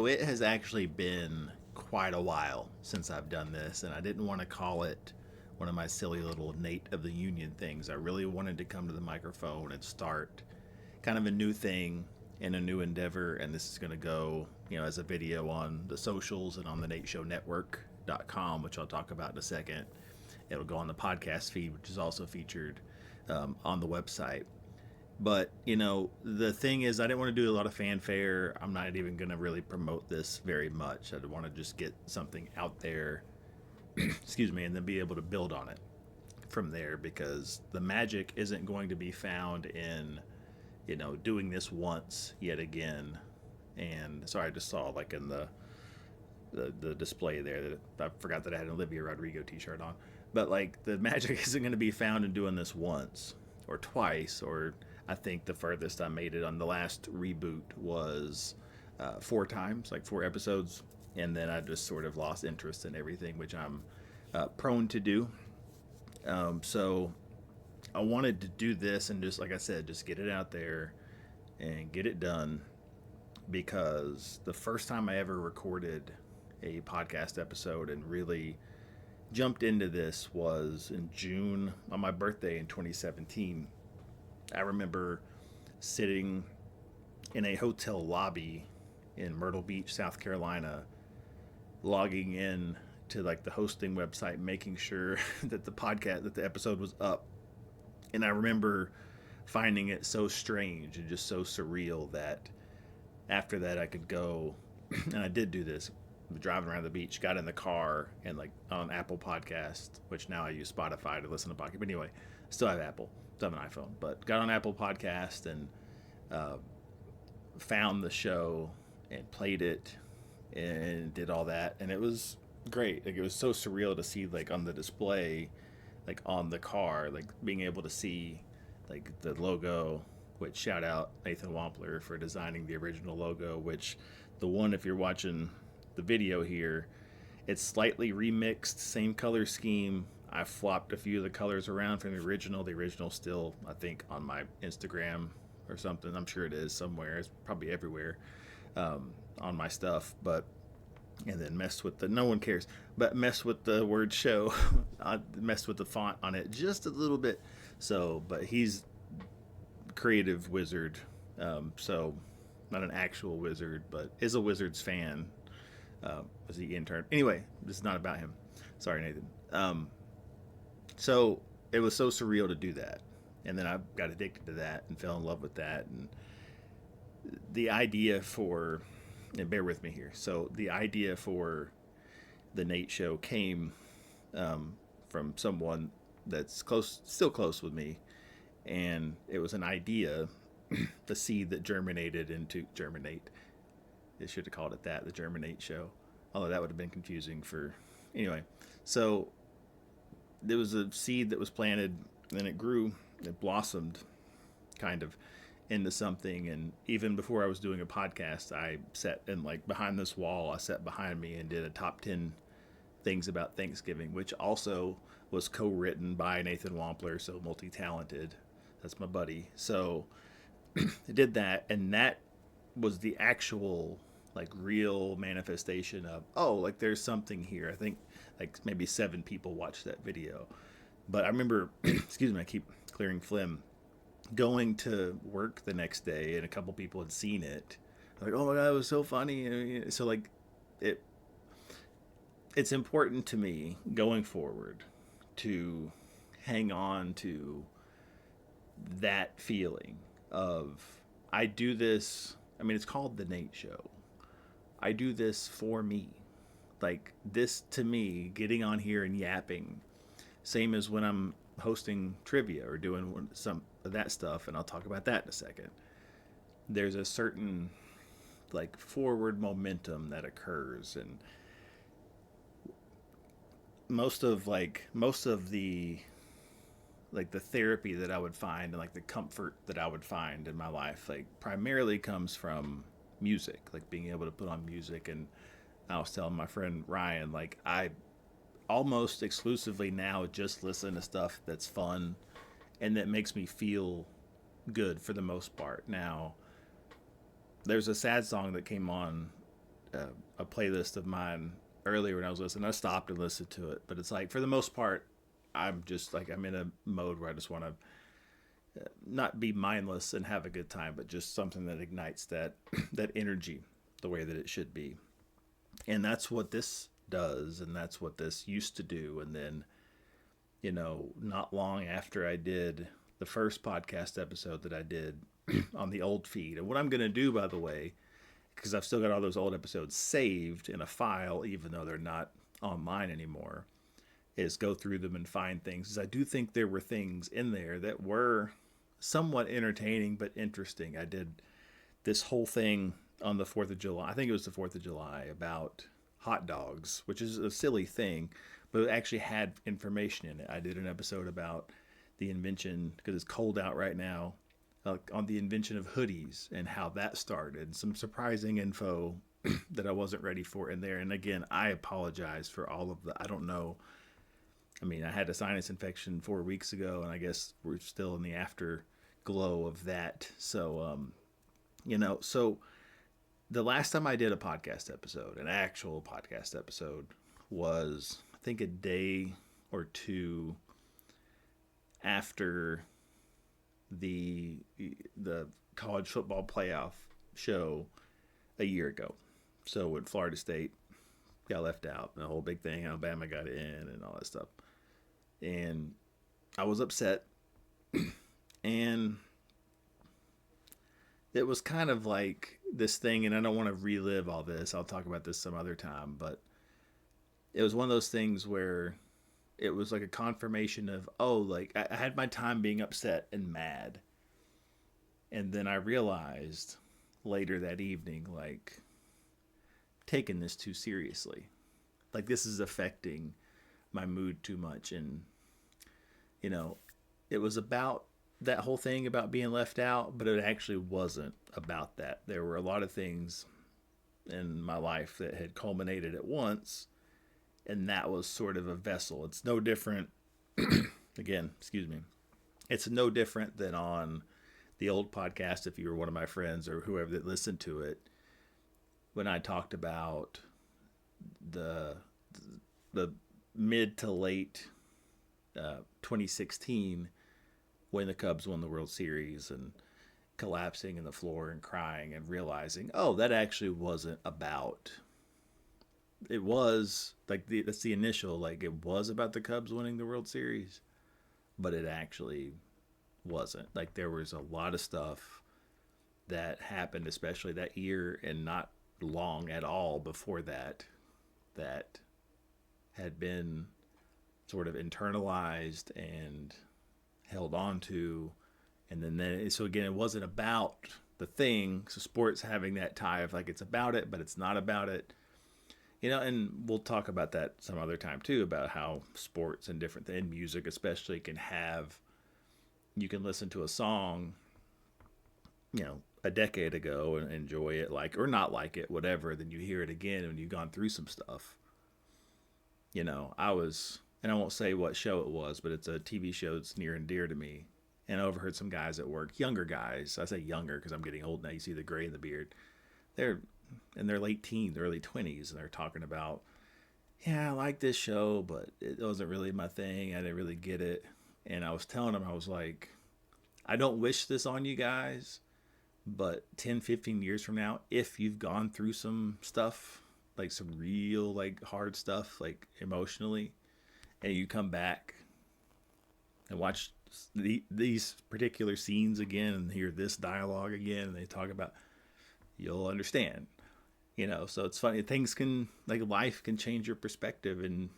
So it has actually been quite a while since I've done this, and I didn't want to call it one of my silly little Nate of the Union things. I really wanted to come to the microphone and start kind of a new thing in a new endeavor, and this is going to go, as a video on the socials and on the nateshowNetwork.com, which I'll talk about in a second. It'll go on the podcast feed, which is also featured on the website. But, the thing is, I didn't want to do a lot of fanfare. I'm not even going to really promote this very much. I want to just get something out there, excuse me, and then be able to build on it from there, because the magic isn't going to be found in, doing this once yet again. And sorry, I just saw like in the display there that I forgot that I had an Olivia Rodrigo t-shirt on. But like the magic isn't going to be found in doing this once or twice, or I think the furthest I made it on the last reboot was 4 times, like 4 episodes, and then I just sort of lost interest in everything, which I'm prone to do. So I wanted to do this and just, like I said, just get it out there and get it done, because the first time I ever recorded a podcast episode and really jumped into this was in June on my birthday in 2017. I remember sitting in a hotel lobby in Myrtle Beach, South Carolina, logging in to like the hosting website, making sure that the episode was up. And I remember finding it so strange and just so surreal that after that I could go, and I did do this, driving around the beach, got in the car and like on Apple Podcast, which now I use Spotify to listen to podcasts. But anyway, still have Apple, still have an iPhone, but got on Apple Podcast and uh, found the show and played it and did all that, and it was great. Like it was so surreal to see like on the display, like on the car, like being able to see like the logo. Which shout out Nathan Wampler for designing the original logo. Which the one, if you're watching the video here, it's slightly remixed, same color scheme. I flopped a few of the colors around from the original. The original still, I think, on my Instagram or something. I'm sure it is somewhere. It's probably everywhere on my stuff. But and then messed with the, no one cares, but messed with the word show. I messed with the font on it just a little bit. So, but he's creative wizard. So not an actual wizard, but is a Wizards fan. Was the intern. Anyway, this is not about him. Sorry, Nathan. So it was so surreal to do that. And then I got addicted to that and fell in love with that. And the idea for, and bear with me here. So the idea for the Nate Show came from someone that's close, still close with me. And it was an idea, the seed that germinated into germinate. They should have called it that, the Germinate Show. Although that would have been confusing for, anyway. So there was a seed that was planted, and it grew, it blossomed, kind of, into something. And even before I was doing a podcast, I sat in like behind this wall. I sat behind me and did a top 10 things about Thanksgiving, which also was co-written by Nathan Wampler, so multi-talented. That's my buddy. So I did that, and that was the actual like real manifestation of, oh, like there's something here. I think like maybe 7 people watched that video. But I remember, excuse me, I keep clearing phlegm, going to work the next day, and a couple people had seen it. Like, oh my god, it was so funny. So like it it's important to me going forward to hang on to that feeling of, I do this. I mean, it's called the Nate Show. I do this for me. Like this, to me, getting on here and yapping, same as when I'm hosting trivia or doing some of that stuff, and I'll talk about that in a second. There's a certain like forward momentum that occurs, and most of the like the therapy that I would find and like the comfort that I would find in my life, like primarily comes from music, like being able to put on music. And I was telling my friend Ryan, like I almost exclusively now just listen to stuff that's fun and that makes me feel good for the most part. Now, there's a sad song that came on playlist of mine earlier when I was listening. I stopped and listened to it, but it's like for the most part, I'm just like I'm in a mode where I just want to not be mindless and have a good time, but just something that ignites that that energy the way that it should be. And that's what this does, and that's what this used to do. And then, not long after I did the first podcast episode that I did on the old feed, and what I'm going to do, by the way, because I've still got all those old episodes saved in a file, even though they're not online anymore, is go through them and find things. Because I do think there were things in there that were somewhat entertaining but interesting. I did this whole thing on the 4th of July. I think it was the 4th of July about hot dogs, which is a silly thing, but it actually had information in it. I did an episode about the invention, because it's cold out right now, on the invention of hoodies and how that started. Some surprising info that I wasn't ready for in there. And again, I apologize for all of the, I don't know. I mean, I had a sinus infection 4 weeks ago, and I guess we're still in the afterglow of that. So, so the last time I did a podcast episode, an actual podcast episode, was I think a day or two after the college football playoff show a year ago. So when Florida State got left out, the whole big thing, Alabama got in and all that stuff. And I was upset. And it was kind of like this thing, and I don't want to relive all this. I'll talk about this some other time, but it was one of those things where it was like a confirmation of, like I had my time being upset and mad. And then I realized later that evening, like, taking this too seriously. Like, this is affecting my mood too much. And, it was about that whole thing about being left out, but it actually wasn't about that. There were a lot of things in my life that had culminated at once, and that was sort of a vessel. It's no different, again, excuse me, it's no different than on the old podcast, if you were one of my friends or whoever that listened to it, when I talked about the mid to late 2016, when the Cubs won the World Series and collapsing in the floor and crying and realizing, that actually wasn't about. It was like that's the initial, like it was about the Cubs winning the World Series, but it actually wasn't. Like there was a lot of stuff that happened, especially that year and not long at all before that, that had been sort of internalized and held on to. And then so again, it wasn't about the thing. So sports having that tie of like, it's about it, but it's not about it. And we'll talk about that some other time too, about how sports and different things, music especially, you can listen to a song, a decade ago and enjoy it, like, or not like it, whatever. Then you hear it again when you've gone through some stuff. And I won't say what show it was, but it's a TV show that's near and dear to me. And I overheard some guys at work, younger guys. I say younger because I'm getting old now. You see the gray in the beard. They're in their late teens, early 20s, and they're talking about, I like this show, but it wasn't really my thing. I didn't really get it. And I was telling them, I was like, I don't wish this on you guys, but 10, 15 years from now, if you've gone through some stuff, like some real, like hard stuff, like emotionally, and you come back and watch these particular scenes again and hear this dialogue again, and they talk about, you'll understand. So it's funny. Things can, like life can change your perspective, and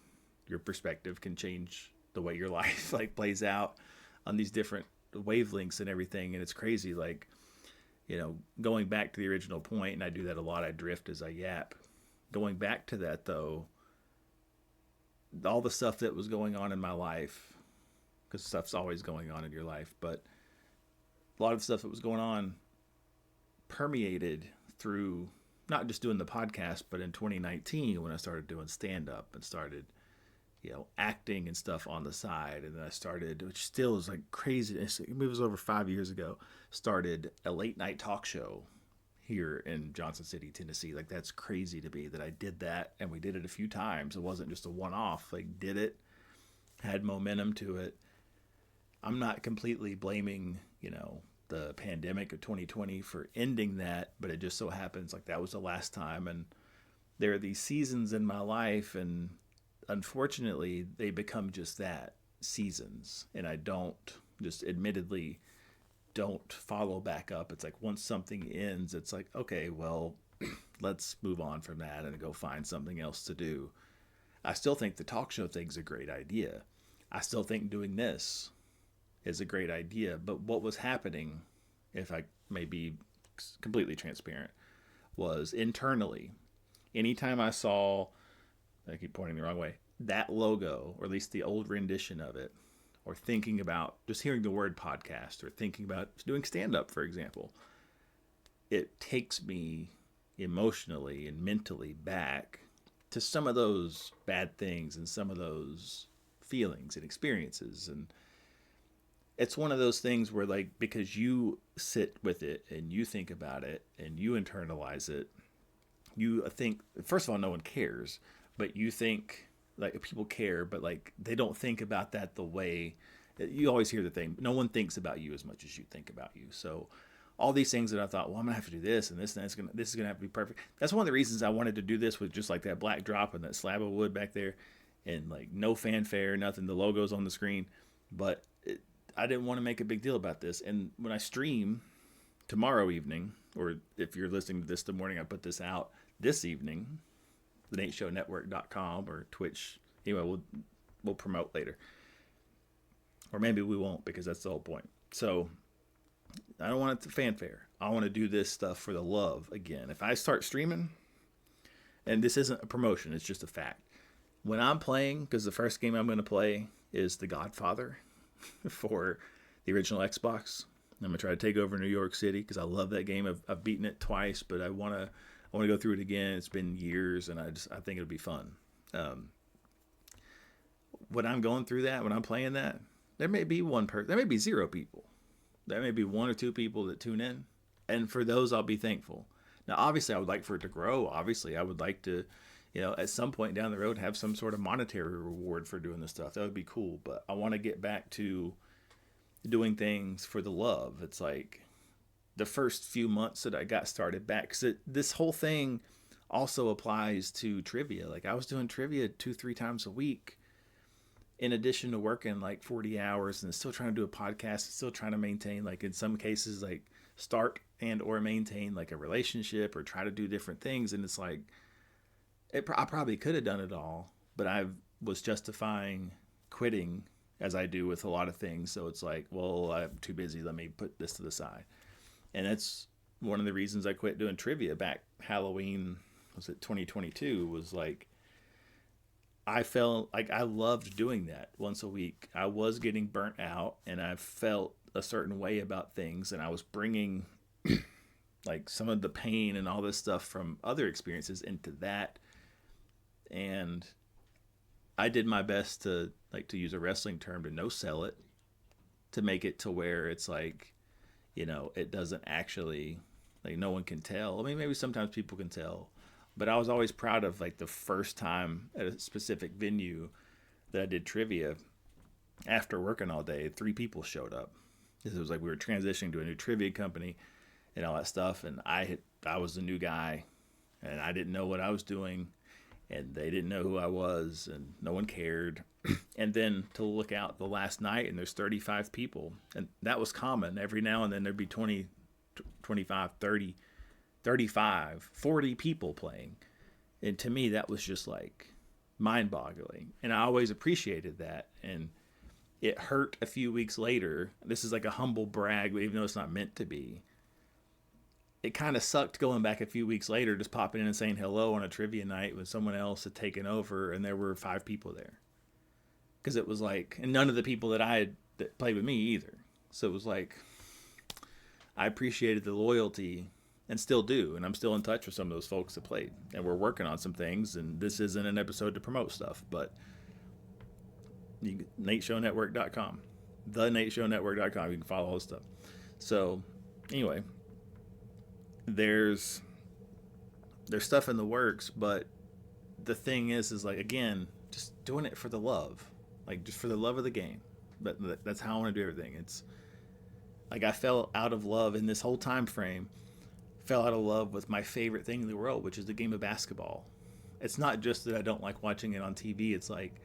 your perspective can change the way your life like plays out on these different wavelengths and everything. And it's crazy. Like, going back to the original point, and I do that a lot. I drift as I yap. Going back to that though, all the stuff that was going on in my life, because stuff's always going on in your life, but a lot of stuff that was going on permeated through not just doing the podcast, but in 2019 when I started doing stand-up and started, acting and stuff on the side. And then I started, which still is like crazy, it was over 5 years ago, started a late night talk show here in Johnson City, Tennessee. Like, that's crazy to me that I did that, and we did it a few times. It wasn't just a one-off. Like, did it, had momentum to it. I'm not completely blaming, the pandemic of 2020 for ending that, but it just so happens like that was the last time. And there are these seasons in my life, and unfortunately, they become just that, seasons. And I don't, just admittedly, don't follow back up. It's like once something ends, it's like, okay, well, let's move on from that and go find something else to do. I still think the talk show thing's a great idea. I still think doing this is a great idea. But what was happening, if I may be completely transparent, was internally, anytime I saw, I keep pointing the wrong way, that logo, or at least the old rendition of it, or thinking about just hearing the word podcast, or thinking about doing stand up, for example, it takes me emotionally and mentally back to some of those bad things and some of those feelings and experiences. And it's one of those things where, like, because you sit with it and you think about it and you internalize it, you think, first of all, no one cares, but you think, like, people care, but like they don't think about that the way you always hear the thing. No one thinks about you as much as you think about you. So all these things that I thought, well, I'm gonna have to do this and this, and this is gonna have to be perfect. That's one of the reasons I wanted to do this, with just like that black drop and that slab of wood back there, and like no fanfare, nothing. The logo's on the screen, but I didn't want to make a big deal about this. And when I stream tomorrow evening, or if you're listening to this the morning I put this out this evening, thenateshownetwork.com or Twitch. Anyway, we'll promote later. Or maybe we won't, because that's the whole point. So I don't want it to fanfare. I want to do this stuff for the love again. If I start streaming, and this isn't a promotion, it's just a fact. When I'm playing, because the first game I'm going to play is The Godfather for the original Xbox. I'm going to try to take over New York City because I love that game. I've beaten it twice, but I want to go through it again. It's been years, and I think it'll be fun. When I'm going through that, when I'm playing that, there may be one person, there may be 0 people. There may be 1 or 2 people that tune in. And for those, I'll be thankful. Now, obviously, I would like for it to grow. Obviously, I would like to, at some point down the road, have some sort of monetary reward for doing this stuff. That would be cool. But I want to get back to doing things for the love. It's like the first few months that I got started back, because this whole thing also applies to trivia. Like, I was doing trivia 2-3 times a week, in addition to working like 40 hours and still trying to do a podcast, still trying to maintain, like in some cases, like start and or maintain like a relationship or try to do different things. And it's like, I probably could have done it all, but I was justifying quitting, as I do with a lot of things. So it's like, well, I'm too busy. Let me put this to the side. And that's one of the reasons I quit doing trivia back Halloween, was it 2022, was like, I felt like I loved doing that once a week. I was getting burnt out, and I felt a certain way about things, and I was bringing like some of the pain and all this stuff from other experiences into that. And I did my best to, like, to use a wrestling term, to no sell it, to make it to where it's like, it doesn't actually, like, no one can tell. I mean, maybe sometimes people can tell, but I was always proud of, like, the first time at a specific venue that I did trivia, after working all day, 3 people showed up. It was like we were transitioning to a new trivia company and all that stuff. And I was the new guy, and I didn't know what I was doing, and they didn't know who I was, and no one cared. And then to look out the last night, and there's 35 people, and that was common. Every now and then there'd be 20, 25, 30, 35, 40 people playing. And to me, that was just like mind-boggling. And I always appreciated that. And it hurt a few weeks later. This is like a humble brag, even though it's not meant to be. It kind of sucked going back a few weeks later, just popping in and saying hello on a trivia night when someone else had taken over, and there were 5 people there. Because it was like, and none of the people that played with me either. So it was like, I appreciated the loyalty, and still do. And I'm still in touch with some of those folks that played. And we're working on some things, and this isn't an episode to promote stuff, but NateShowNetwork.com. TheNateShowNetwork.com. You can follow all this stuff. So, anyway, there's there's stuff in the works, but the thing is like, again, just doing it for the love, like just for the love of the game. But that's how I want to do everything. It's like I fell out of love in this whole time frame. Fell out of love with my favorite thing in the world, which is the game of basketball. It's not just that I don't like watching it on TV. It's like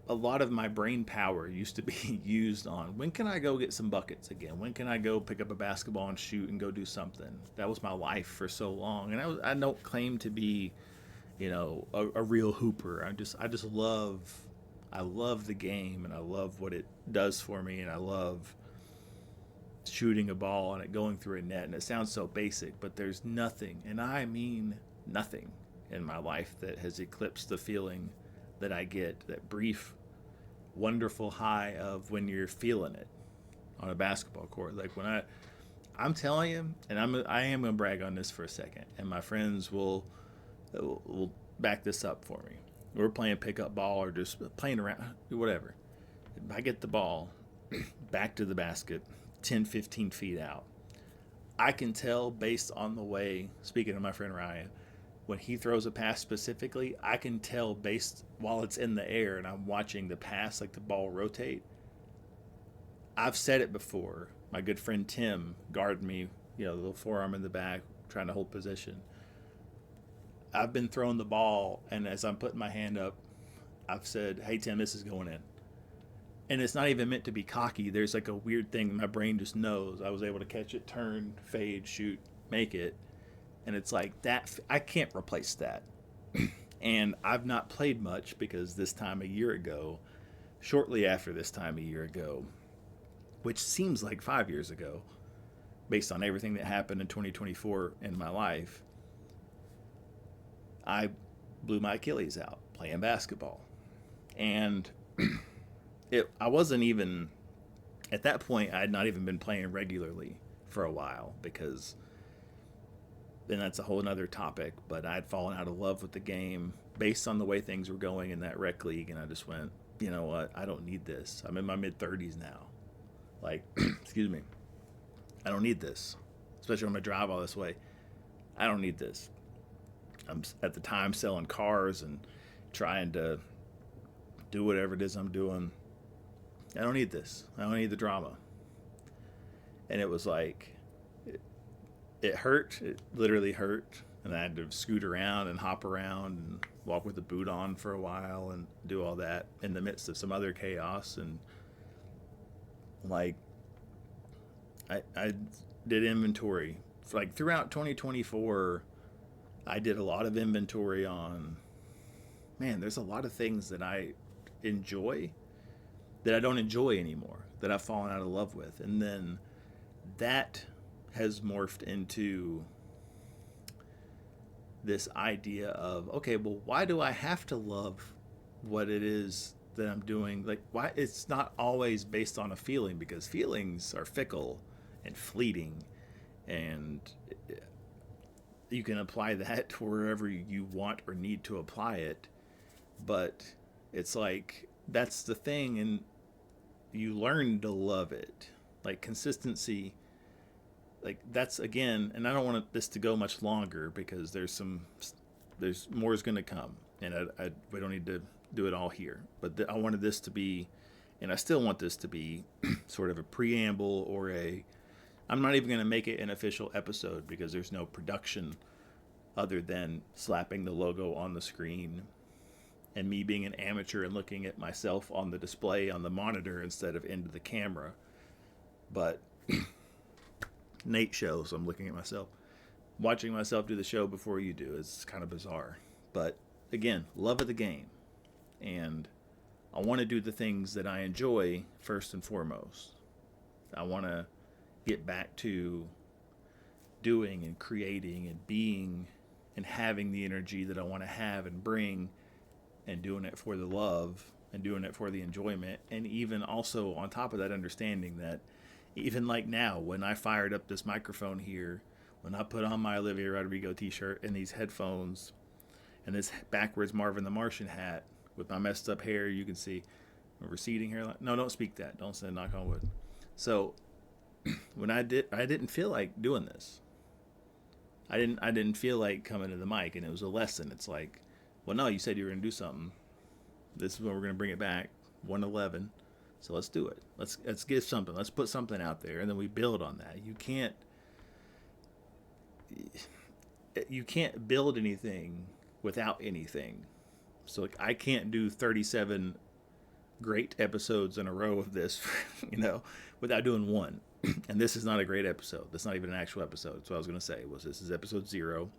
a lot of my brain power used to be used on when can I go get some buckets again? When can I go pick up a basketball and shoot and go do something? That was my life for so long, and I don't claim to be, a real hooper. I just I love the game, and I love what it does for me, and I love shooting a ball and it going through a net. And it sounds so basic, but there's nothing, and I mean nothing, in my life that has eclipsed the feeling that I get, that brief, wonderful high of when you're feeling it on a basketball court. Like when I'm telling you, and I am gonna brag on this for a second, and my friends will back this up for me. We're playing pickup ball or just playing around, whatever. If I get the ball back to the basket, 10, 15 feet out, I can tell based on the way, speaking of my friend Ryan, when he throws a pass specifically, I can tell based while it's in the air and I'm watching the pass, like the ball rotate. I've said it before. My good friend Tim guarded me, the little forearm in the back, trying to hold position. I've been throwing the ball, and as I'm putting my hand up, I've said, "Hey Tim, this is going in." And it's not even meant to be cocky. There's like a weird thing my brain just knows. I was able to catch it, turn, fade, shoot, make it. And it's like that. I can't replace that. And I've not played much because this time a year ago, shortly after this time a year ago, which seems like 5 years ago, based on everything that happened in 2024 in my life, I blew my Achilles out playing basketball. And I wasn't even, at that point, I had not even been playing regularly for a while because, and that's a whole other topic, but I'd fallen out of love with the game based on the way things were going in that rec league. And I just went, you know what? I don't need this. I'm in my mid-30s now. Like, excuse me. I don't need this, especially when I drive all this way. I don't need this. I'm at the time selling cars and trying to do whatever it is I'm doing. I don't need this. I don't need the drama. And it was like, it hurt. It literally hurt. And I had to scoot around and hop around and walk with the boot on for a while and do all that in the midst of some other chaos. And like, I did inventory. Like throughout 2024, I did a lot of inventory on, man, there's a lot of things that I enjoy that I don't enjoy anymore, that I've fallen out of love with. And then that has morphed into this idea of, okay, well, why do I have to love what it is that I'm doing? Like, why? It's not always based on a feeling, because feelings are fickle and fleeting, and you can apply that to wherever you want or need to apply it. But it's like, that's the thing, and you learn to love it. Like consistency, like that's, again, and I don't want this to go much longer because there's more is going to come, and we don't need to do it all here. But I wanted this to be, and I still want this to be sort of a preamble, or I'm not even going to make it an official episode because there's no production other than slapping the logo on the screen and me being an amateur and looking at myself on the display on the monitor instead of into the camera. But Nate shows, I'm looking at myself. Watching myself do the show before you do is kind of bizarre. But again, love of the game. And I want to do the things that I enjoy first and foremost. I want to get back to doing and creating and being and having the energy that I want to have and bring, and doing it for the love and doing it for the enjoyment. And even also on top of that, understanding that even like now, when I fired up this microphone here, when I put on my Olivia Rodrigo t-shirt and these headphones and this backwards Marvin the Martian hat with my messed up hair, you can see a receding hairline. No, don't speak that. Don't say knock on wood. So when I didn't feel like doing this. I didn't feel like coming to the mic, and it was a lesson. It's like, well, no, you said you were gonna do something. This is when we're gonna bring it back. 111. So let's do it. Let's give something. Let's put something out there, and then we build on that. You can't build anything without anything. So like, I can't do 37 great episodes in a row of this, without doing one. And this is not a great episode. That's not even an actual episode. That's what I was going to say. Was this is episode 0.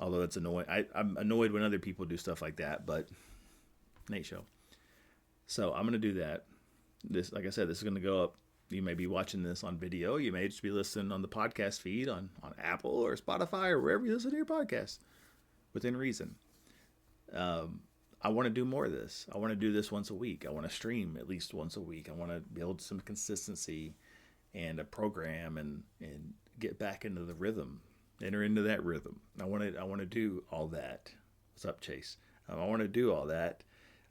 Although it's annoying. I'm annoyed when other people do stuff like that, but Nate Show. So I'm going to do that. This, like I said, this is going to go up. You may be watching this on video. You may just be listening on the podcast feed on Apple or Spotify or wherever you listen to your podcast, within reason. I want to do more of this. I want to do this once a week. I want to stream at least once a week. I want to build some consistency and a program and get back into the rhythm, enter into that rhythm. I want to do all that. What's up, Chase? I want to do all that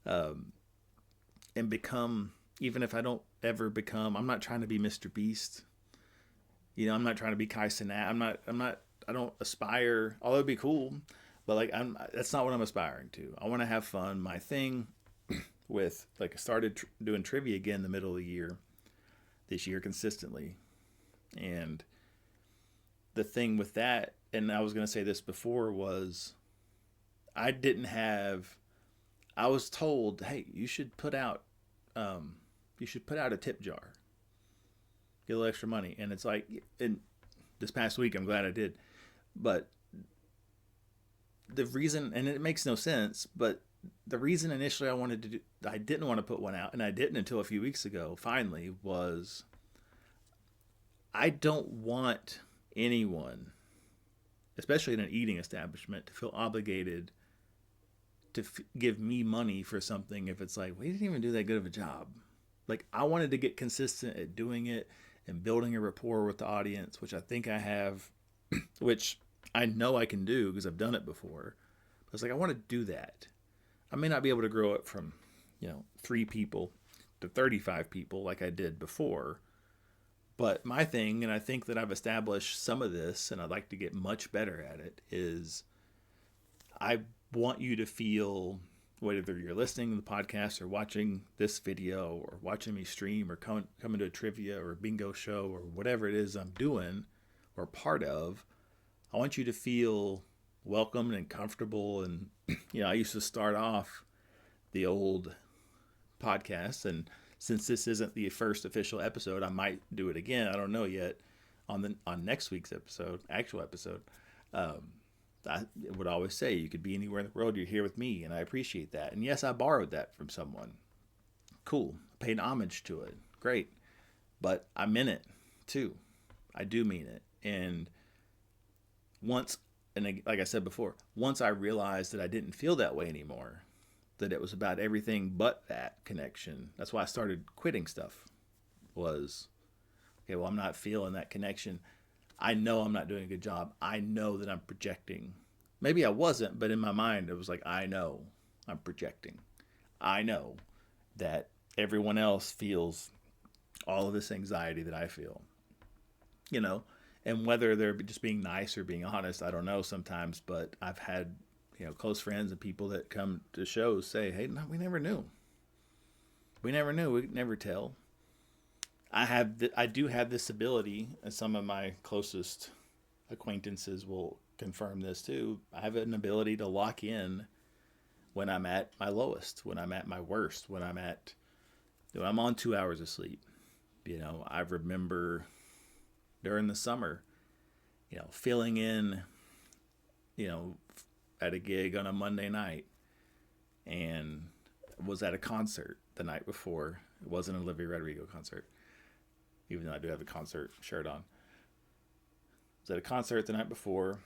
and become, even if I don't ever become, I'm not trying to be Mr. Beast. I'm not trying to be Kai Cenat. I don't aspire, although it'd be cool. But like that's not what I'm aspiring to. I want to have fun. My thing with I started doing trivia again in the middle of the year, this year consistently, and the thing with that, and I was going to say this before, was I was told, hey, you should put out a tip jar, get a little extra money, and it's like, and this past week I'm glad I did, but the reason, and it makes no sense, but the reason initially I didn't want to put one out, and I didn't until a few weeks ago, finally, was I don't want anyone, especially in an eating establishment, to feel obligated to give me money for something if it's like, we didn't even do that good of a job. Like, I wanted to get consistent at doing it and building a rapport with the audience, which I think I have, which I know I can do because I've done it before. But it's like, I want to do that. I may not be able to grow it from, 3 people to 35 people like I did before. But my thing, and I think that I've established some of this, and I'd like to get much better at it, is I want you to feel, whether you're listening to the podcast or watching this video or watching me stream or coming to a trivia or a bingo show or whatever it is I'm doing or part of, I want you to feel welcome and comfortable. And, I used to start off the old podcast, and since this isn't the first official episode, I might do it again. I don't know yet on next week's actual episode. I would always say you could be anywhere in the world. You're here with me, and I appreciate that. And yes, I borrowed that from someone. Cool. Paid homage to it. Great. But I meant it too. I do mean it. And like I said before, once I realized that I didn't feel that way anymore, that it was about everything but that connection. That's why I started quitting stuff. Was, okay, well, I'm not feeling that connection. I know I'm not doing a good job. I know that I'm projecting. Maybe I wasn't, but in my mind, it was like, I know I'm projecting. I know that everyone else feels all of this anxiety that I feel. And whether they're just being nice or being honest, I don't know sometimes, but I've had, close friends and people that come to shows say, hey, no, we never knew. We never knew. We could never tell. I do have this ability, and some of my closest acquaintances will confirm this too. I have an ability to lock in when I'm at my lowest, when I'm at my worst, when I'm on 2 hours of sleep. I remember during the summer, filling in, at a gig on a Monday night, and was at a concert the night before. It wasn't an Olivia Rodrigo concert, even though I do have a concert shirt on. I was at a concert the night before,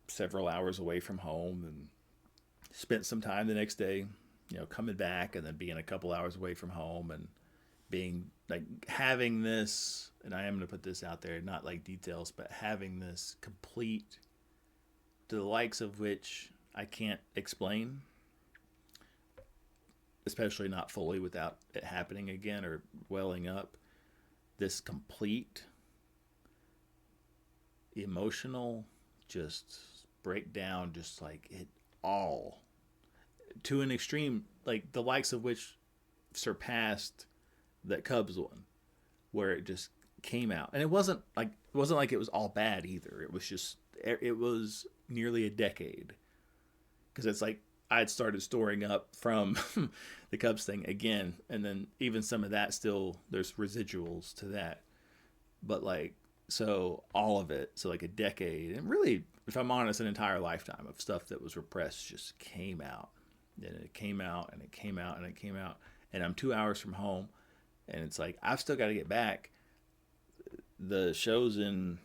several hours away from home, and spent some time the next day, coming back and then being a couple hours away from home and being like having this, and I am going to put this out there, not like details, but having this complete, to the likes of which I can't explain, especially not fully without it happening again or welling up, this complete emotional, just breakdown, just like it all to an extreme, like the likes of which surpassed that Cubs one, where it just came out, and it wasn't like it was all bad either. It was nearly a decade, because it's like I had started storing up from the Cubs thing again, and then even some of that still there's residuals to that, but like so all of it, so like a decade, and really, if I'm honest, an entire lifetime of stuff that was repressed just came out, and it came out, and it came out, and it came out, and I'm 2 hours from home, and it's like I've still got to get back. The show's in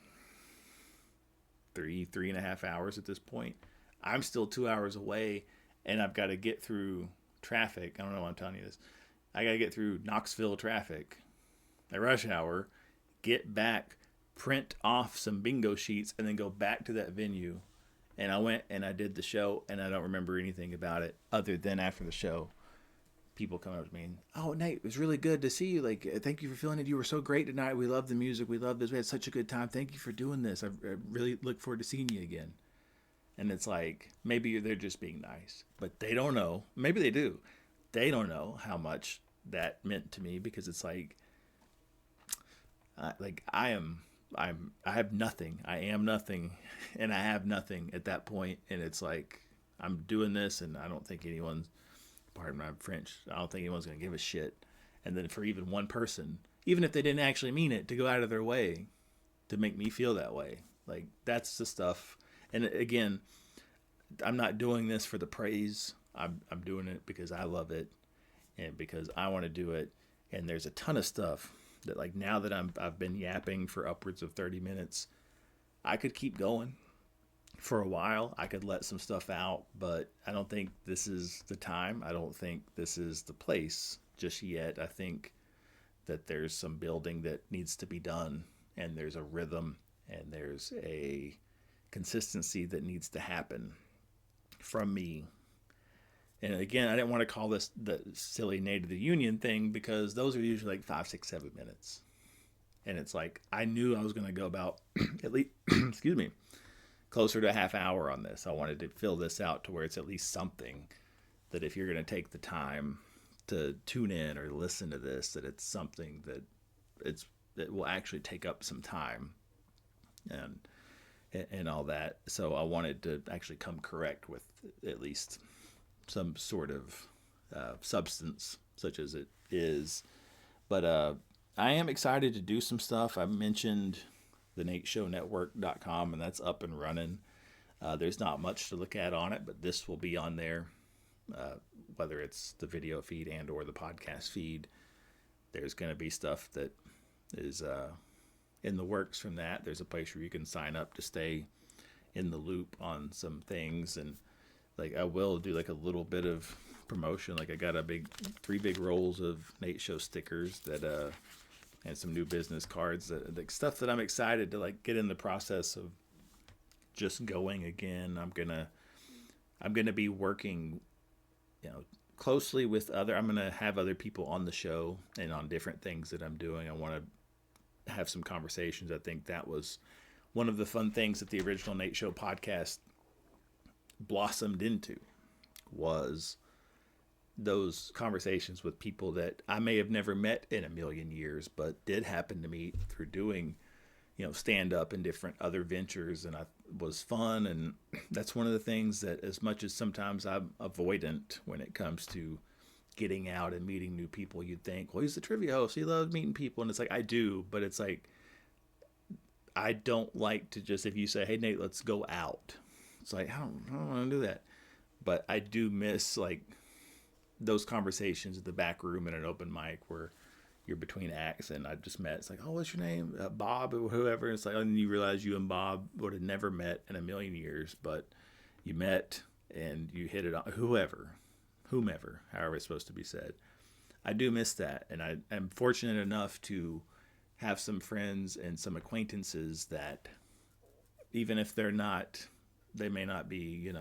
3.5 hours at this point. I'm still 2 hours away, and I've got to get through traffic. I don't know why I'm telling you this. I got to get through Knoxville traffic at rush hour, get back, print off some bingo sheets, and then go back to that venue. And I went and I did the show, and I don't remember anything about it other than after the show, people come up to me and, oh, Nate, it was really good to see you. Like, thank you for feeling it. You were so great tonight. We love the music. We love this. We had such a good time. Thank you for doing this. I really look forward to seeing you again. And it's like, maybe they're just being nice, but they don't know. Maybe they do. They don't know how much that meant to me, because it's like I have nothing. I am nothing, and I have nothing at that point. And it's like, I'm doing this, and I don't think anyone's, pardon my French, I don't think anyone's going to give a shit. And then for even one person, even if they didn't actually mean it, to go out of their way to make me feel that way, like that's the stuff. And again, I'm not doing this for the praise. I'm doing it because I love it, and because I want to do it. And there's a ton of stuff that, like, now that I've been yapping for upwards of 30 minutes, I could keep going for a while. I could let some stuff out, but I don't think this is the time. I don't think this is the place just yet. I think that there's some building that needs to be done, and there's a rhythm, and there's a consistency that needs to happen from me. And again, I didn't want to call this the silly Nate of the Union thing, because those are usually like 5, 6, 7 minutes. And it's like, I knew I was going to go about at least, excuse me, closer to a half hour on this. I wanted to fill this out to where it's at least something that if you're going to take the time to tune in or listen to this, that it's something that it will actually take up some time and all that. So I wanted to actually come correct with at least some sort of substance, such as it is. But I am excited to do some stuff. I mentioned the NateShowNetwork.com, and that's up and running. There's not much to look at on it, but this will be on there, whether it's the video feed and or the podcast feed. There's going to be stuff that is in the works from that. There's a place where you can sign up to stay in the loop on some things, and like I will do like a little bit of promotion. Like I got three big rolls of Nate Show stickers that and some new business cards, that like stuff that I'm excited to like get in the process of just going again. I'm gonna be working, closely with I'm gonna have other people on the show and on different things that I'm doing. I want to have some conversations. I think that was one of the fun things that the original Nate Show podcast blossomed into, was those conversations with people that I may have never met in a million years, but did happen to meet through doing, stand up and different other ventures. And I was fun. And that's one of the things that, as much as sometimes I'm avoidant when it comes to getting out and meeting new people, you'd think, well, he's the trivia host, he loves meeting people. And it's like, I do, but it's like, I don't like to just, if you say, hey Nate, let's go out, it's like, I don't want to do that. But I do miss like those conversations at the back room in an open mic where you're between acts, and I just met. It's like, oh, what's your name? Bob or whoever. It's like, and you realize you and Bob would have never met in a million years, but you met and you hit it on. Whomever, however it's supposed to be said. I do miss that, and I am fortunate enough to have some friends and some acquaintances that, even if they may not be,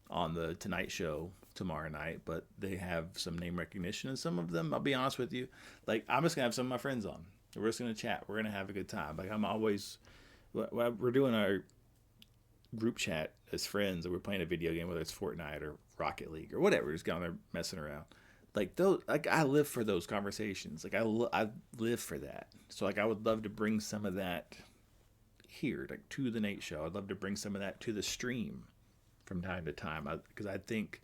on the Tonight Show tomorrow night, but they have some name recognition. And some of them, I'll be honest with you, like I'm just gonna have some of my friends on. We're just gonna chat. We're gonna have a good time. Like I'm always we're doing our group chat as friends, and we're playing a video game, whether it's Fortnite or Rocket League or whatever, just down there messing around. Like those, like I live for those conversations. Like I live for that. So like I would love to bring some of that here, like to the Nate Show. I'd love to bring some of that to the stream from time to time, because I think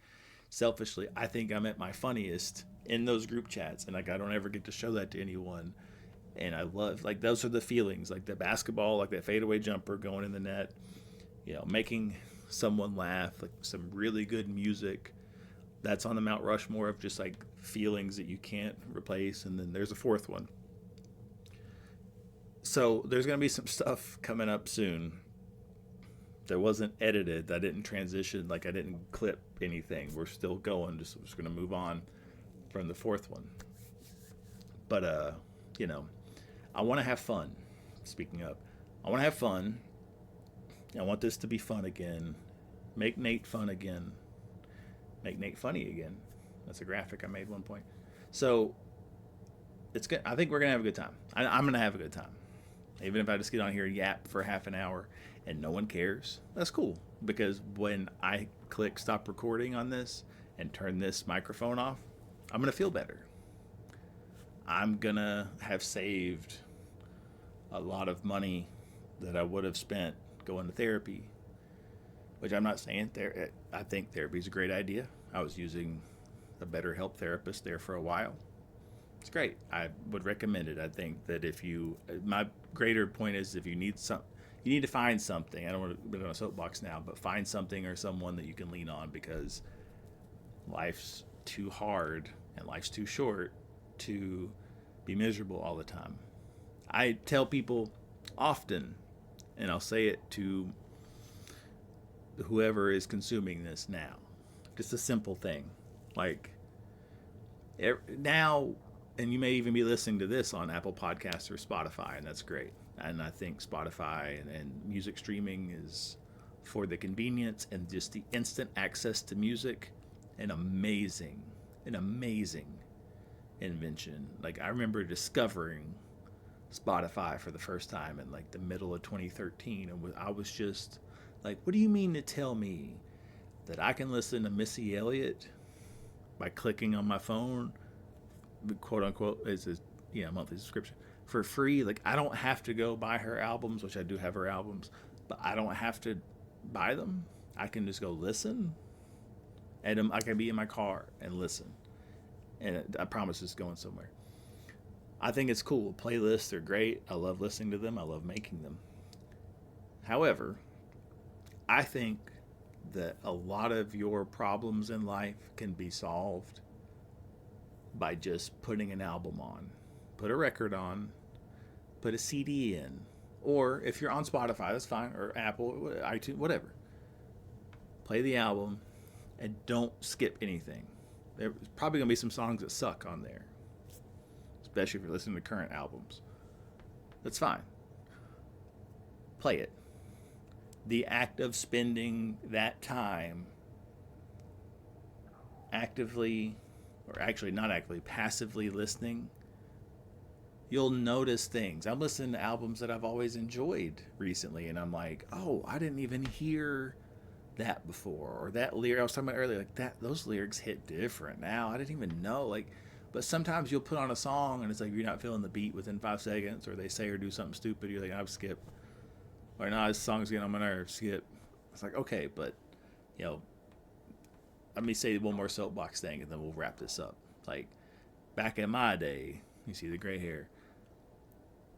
selfishly, I think I'm at my funniest in those group chats, and like I don't ever get to show that to anyone. And I love, like, those are the feelings, like the basketball, like that fadeaway jumper going in the net, making someone laugh, like some really good music. That's on the Mount Rushmore of just like feelings that you can't replace. And then there's a fourth one. So there's going to be some stuff coming up soon that wasn't edited, that didn't transition, like I didn't clip anything. We're still going, just going to move on from the fourth one. But I want to have fun. Speaking of, I want to have fun. I want this to be fun again. Make Nate fun again. Make Nate funny again. That's a graphic I made one point. So it's good. I think we're gonna have a good time. I'm gonna have a good time, even if I just get on here and yap for half an hour and no one cares. That's cool, because when I click stop recording on this and turn this microphone off, I'm gonna feel better. I'm gonna have saved a lot of money that I would have spent going to therapy, which I'm not saying I think therapy is a great idea. I was using a BetterHelp therapist there for a while. It's great. I would recommend it. I think that my greater point is, if you need you need to find something. I don't want to put it on a soapbox now, but find something or someone that you can lean on, because life's too hard and life's too short to be miserable all the time. I tell people often, and I'll say it to whoever is consuming this now, just a simple thing. Like, now, and you may even be listening to this on Apple Podcasts or Spotify, and that's great. And I think Spotify and music streaming is, for the convenience and just the instant access to music, an amazing invention. Like, I remember discovering Spotify for the first time in like the middle of 2013, and I was just like, what do you mean to tell me that I can listen to Missy Elliott by clicking on my phone, quote unquote, is a monthly subscription, for free? Like, I don't have to go buy her albums, which I do have her albums, but I don't have to buy them. I can just go listen, and I can be in my car and listen, and I promise it's going somewhere. I think it's cool. Playlists are great. I love listening to them. I love making them. However, I think that a lot of your problems in life can be solved by just putting an album on. Put a record on. Put a CD in. Or if you're on Spotify, that's fine. Or Apple, iTunes, whatever. Play the album and don't skip anything. There's probably going to be some songs that suck on there, especially if you're listening to current albums. That's fine. Play it. The act of spending that time actively, or actually not actively, passively listening, you'll notice things. I'm listening to albums that I've always enjoyed recently, and I'm like, oh, I didn't even hear that before, or that lyric I was talking about earlier, like that, those lyrics hit different now. I didn't even know, like. But sometimes you'll put on a song and it's like you're not feeling the beat within 5 seconds, or they say or do something stupid, you're like, I'll skip. Or, no, this song's getting on my nerves, skip. It's like, okay, but, let me say one more soapbox thing and then we'll wrap this up. Like, back in my day, you see the gray hair.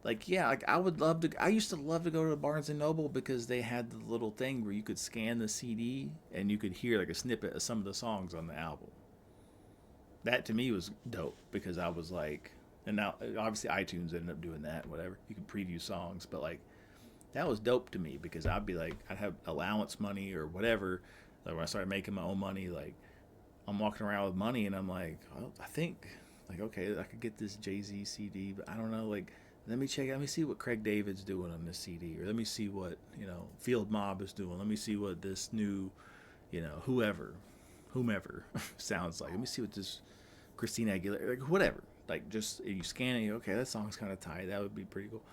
Like, yeah, like I used to love to go to the Barnes & Noble, because they had the little thing where you could scan the CD and you could hear like a snippet of some of the songs on the album. That to me was dope, because I was like, and now obviously iTunes ended up doing that, whatever. You can preview songs, but like, that was dope to me, because I'd be like, I'd have allowance money or whatever. Like, when I started making my own money, like, I'm walking around with money and I'm like, well, I think, like, okay, I could get this Jay-Z CD, but I don't know, like, let me see what Craig David's doing on this CD, or let me see what, Field Mob is doing. Let me see what this new, whomever sounds like. Let me see what this Christina Aguilera, like, whatever. Like, just, you scan it, okay, that song's kind of tight. That would be pretty cool.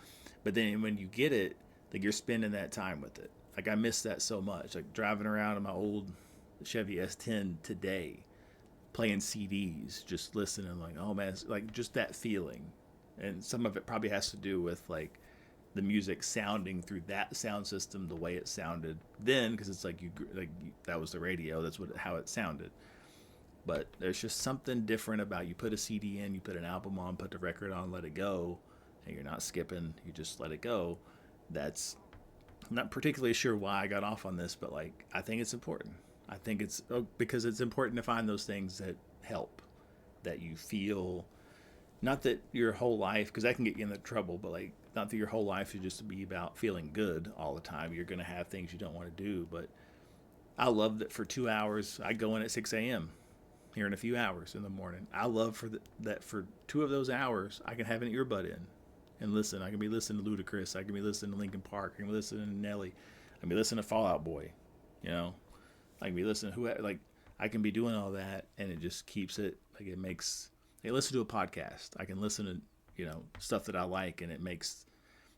But then when you get it, Like you're spending that time with it. Like I miss that so much. Like driving around in my old Chevy S10 today, playing CDs, just listening. Like oh man, it's like just that feeling. And some of it probably has to do with like the music sounding through that sound system the way it sounded then, because it's like that was the radio. That's what how it sounded. But there's just something different about you put a CD in, you put an album on, put the record on, let it go, and you're not skipping. You just let it go. That's I'm not particularly sure why I got off on this, but like I think it's important. I think it's because it's important to find those things that help, that you feel. Not that your whole life, because that can get you into trouble, but like not that your whole life should just be about feeling good all the time. You're going to have things you don't want to do, but I love that for 2 hours. I go in at 6 a.m. here in a few hours in the morning. I love that for 2 of those hours I can have an earbud in and listen. I can be listening to Ludacris. I can be listening to Linkin Park. I can be listening to Nelly. I can be listening to Fall Out Boy. You know, I can be listening to who like I can be doing all that, and it just keeps it like it makes. Hey, listen to a podcast. I can listen to stuff that I like, and it makes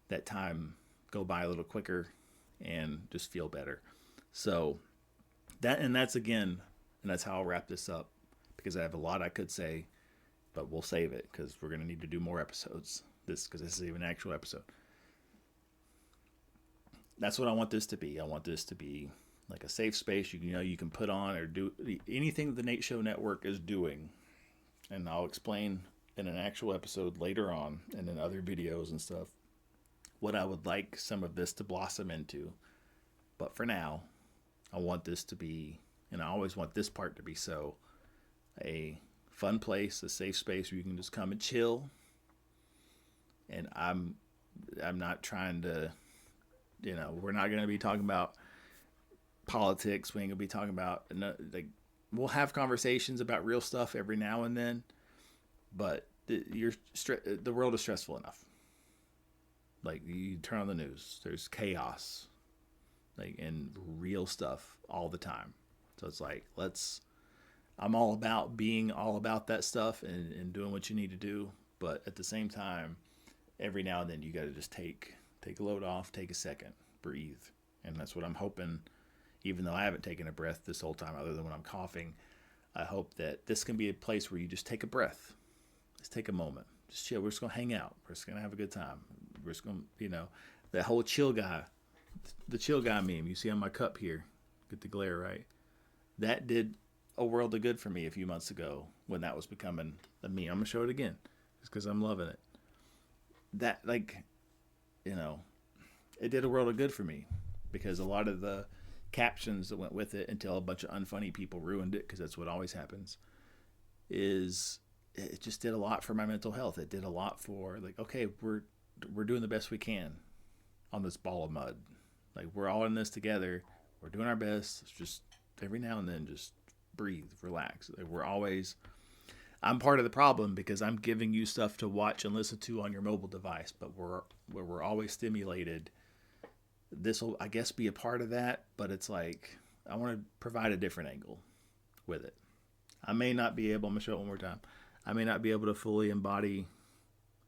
that time go by a little quicker and just feel better. So that's again, and that's how I'll wrap this up, because I have a lot I could say, but we'll save it because we're gonna need to do more episodes. Because this is even an actual episode. That's what I want this to be. I want this to be like a safe space. You can put on or do anything the Nate Show Network is doing, and I'll explain in an actual episode later on and in other videos and stuff what I would like some of this to blossom into. But for now, I want this to be, and I always want this part to be so, a fun place, a safe space where you can just come and chill. And I'm not trying to, we're not going to be talking about politics. We ain't going to be talking about, like, we'll have conversations about real stuff every now and then, but the world is stressful enough. Like you turn on the news, there's chaos, like and real stuff all the time. So it's like I'm all about being all about that stuff and doing what you need to do, but at the same time, every now and then you got to just take a load off, take a second, breathe, and that's what I'm hoping. Even though I haven't taken a breath this whole time, other than when I'm coughing, I hope that this can be a place where you just take a breath. Just take a moment. Just chill. We're just going to hang out. We're just going to have a good time. We're just going to, that whole the chill guy meme you see on my cup here. Get the glare right. That did a world of good for me a few months ago when that was becoming a meme. I'm going to show it again just because I'm loving it. That, it did a world of good for me because a lot of the captions that went with it, until a bunch of unfunny people ruined it, because that's what always happens, is it just did a lot for my mental health. It did a lot for, like, okay, we're doing the best we can on this ball of mud. Like, we're all in this together. We're doing our best. It's just every now and then just breathe, relax. Like, I'm part of the problem because I'm giving you stuff to watch and listen to on your mobile device, but we're always stimulated. This will, I guess, be a part of that, but it's like I want to provide a different angle with it. I may not be able, I'm going to show it one more time. I may not be able to fully embody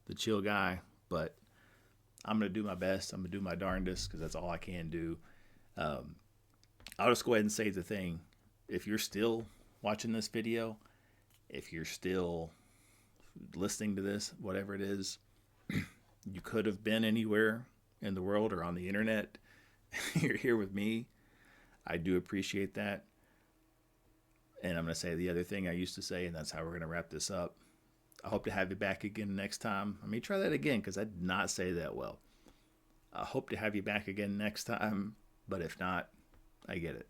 the chill guy, but I'm going to do my best. I'm going to do my darndest because that's all I can do. I'll just go ahead and say the thing. If you're still watching this video, if you're still listening to this, whatever it is, you could have been anywhere in the world or on the internet. You're here with me. I do appreciate that. And I'm going to say the other thing I used to say, and that's how we're going to wrap this up. I hope to have you back again next time. Let me try that again because I did not say that well. I hope to have you back again next time, but if not, I get it.